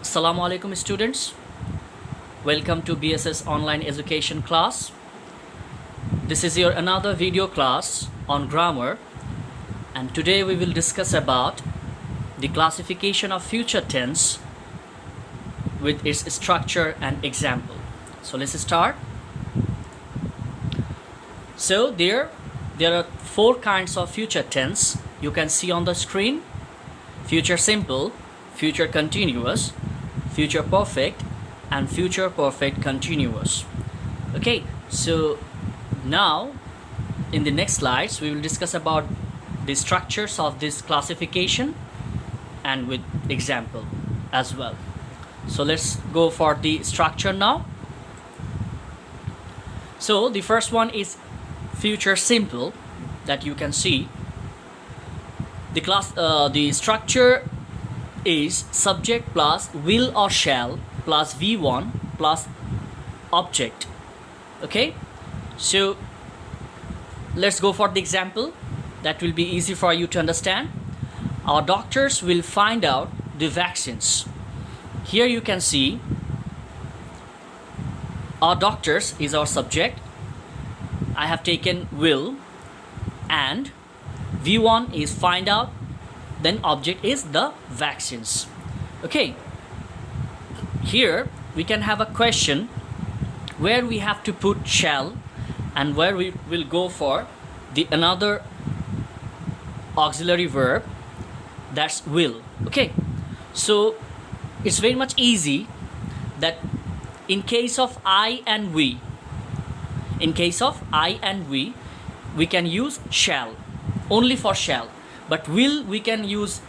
Assalamu alaikum students. Welcome to BSS online education class. This is your another video class on grammar, and today we will discuss about the classification of future tense with its structure and example. So let's start. So there are four kinds of future tense you can see on the screen: future simple, future continuous, future perfect, and future perfect continuous. Okay, so now in the next slides we will discuss about the structures of this classification and with example as well. So let's go for the structure now. So the first one is future simple that you can see. The structure is subject plus will or shall plus V1 plus object. Okay, so let's go for the example. That will be easy for you to understand. Our doctors will find out the vaccines. Here you can see our doctors is our subject. I have taken will, and V1 is find out, then object is the vaccines. Okay, here we can have a question where we have to put shall and where we will go for the another auxiliary verb, that's will. Okay, so it's very much easy that in case of I and we, we can use shall, only for shall. But will we can use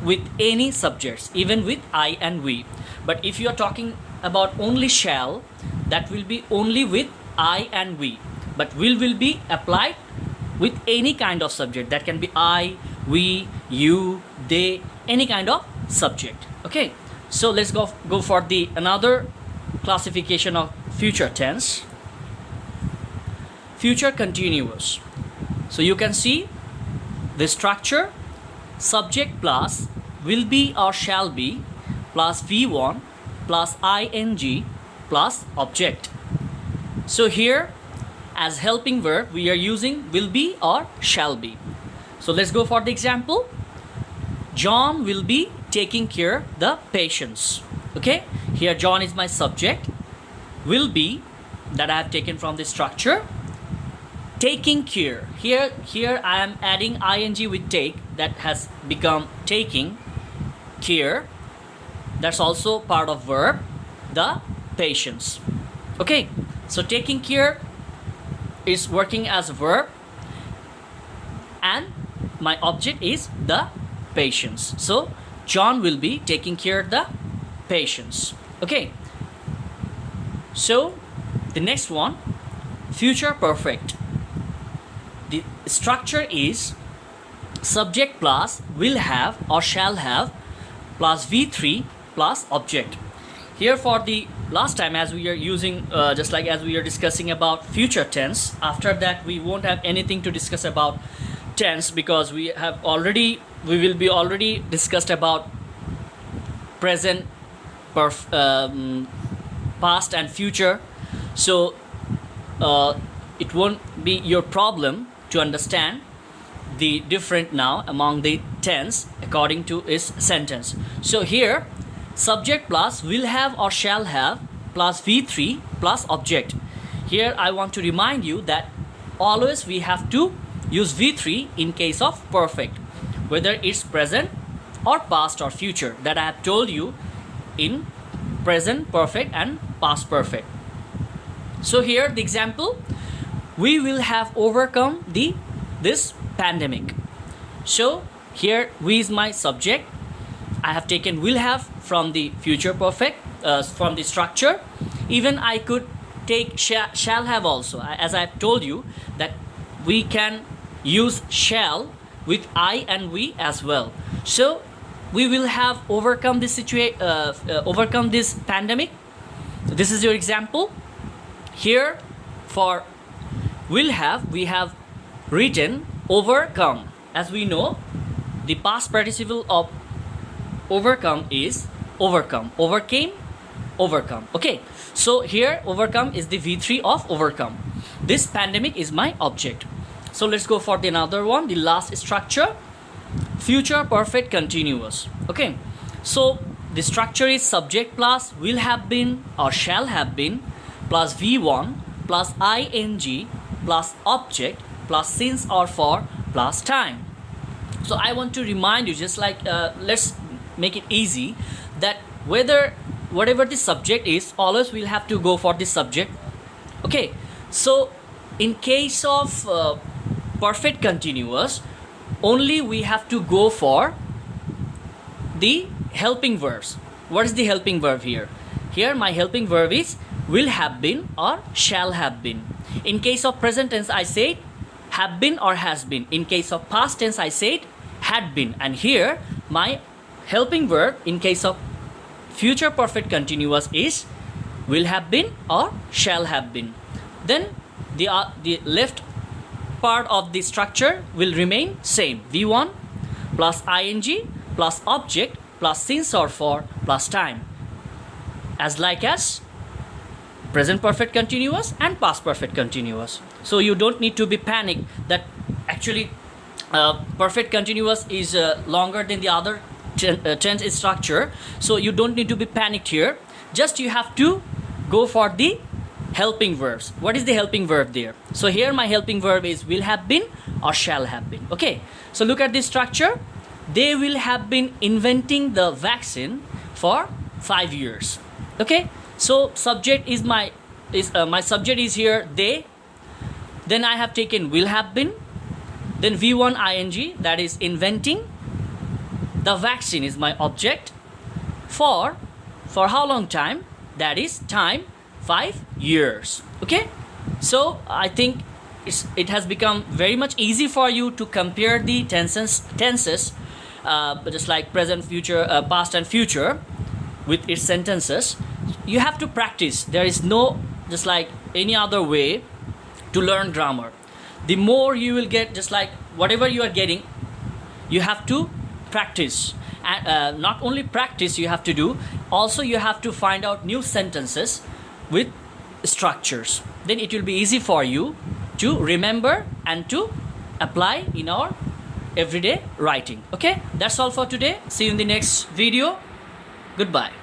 with any subjects, even with I and we. But if you are talking about only shall, that will be only with I and we. But will be applied with any kind of subject. That can be I, we, you, they, any kind of subject. Okay, so let's go for the another classification of future tense. Future continuous. So you can see the structure: subject plus will be or shall be plus V1 plus ing plus object. So here as helping verb we are using will be or shall be. So let's go for the example. John will be taking care the patients. Okay, here John is my subject. Will be that I have taken from the structure. Taking care, here I am adding ing with take, that has become taking care. That's also part of verb, the patients. Okay, so taking care is working as a verb, and my object is the patients. So John will be taking care of the patients. Okay, so the next one, future perfect. The structure is subject plus will have or shall have plus V3 plus object. Here for the last time, as we are using just like as we are discussing about future tense, after that we won't have anything to discuss about tense, because we will be already discussed about present, past and future. So it won't be your problem to understand the different now among the tense according to its sentence. So here subject plus will have or shall have plus V3 plus object. Here I want to remind you that always we have to use V3 in case of perfect, whether it's present or past or future, that I have told you in present perfect and past perfect. So here the example: we will have overcome this pandemic. So here we is my subject. I have taken will have from the future perfect, from the structure. Even I could take shall have also, as I have told you that we can use shall with I and we as well. So we will have overcome this overcome this pandemic. This is your example. Here for will have, we have written overcome. As we know, the past participle of overcome is overcome, overcame, overcome. Okay, so here overcome is the V3 of overcome. This pandemic is my object. So let's go for the another one, the last structure, future perfect continuous. Okay, so the structure is subject plus will have been or shall have been plus V1 plus ing plus object plus since or for plus time. So I want to remind you, just like let's make it easy, that whatever the subject is, always we'll have to go for the subject. Okay, so in case of perfect continuous, only we have to go for the helping verbs. What is the helping verb here? Here my helping verb is will have been or shall have been. In case of present tense, I said have been or has been. In case of past tense, I said had been. And here my helping verb in case of future perfect continuous is will have been or shall have been. Then the left part of the structure will remain same, V1 plus ing plus object plus since or for plus time, as like as present perfect continuous and past perfect continuous. So you don't need to be panicked that actually perfect continuous is longer than the other tense structure. So you don't need to be panicked here. Just you have to go for the helping verbs. What is the helping verb there? So here my helping verb is will have been or shall have been. Okay, so look at this structure. They will have been inventing the vaccine for 5 years. Okay, so subject is my subject is here they. Then I have taken will have been. Then V1 ing, that is inventing. The vaccine is my object. For how long time? That is time 5 years. Okay, so I think it has become very much easy for you to compare the tenses just like present, future, past and future with its sentences. You have to practice. There is no just like any other way to learn grammar. The more you will get, just like whatever you are getting, you have to practice. And not only practice you have to do, also you have to find out new sentences with structures. Then it will be easy for you to remember and to apply in our everyday writing. Okay, that's all for today. See you in the next video. Goodbye.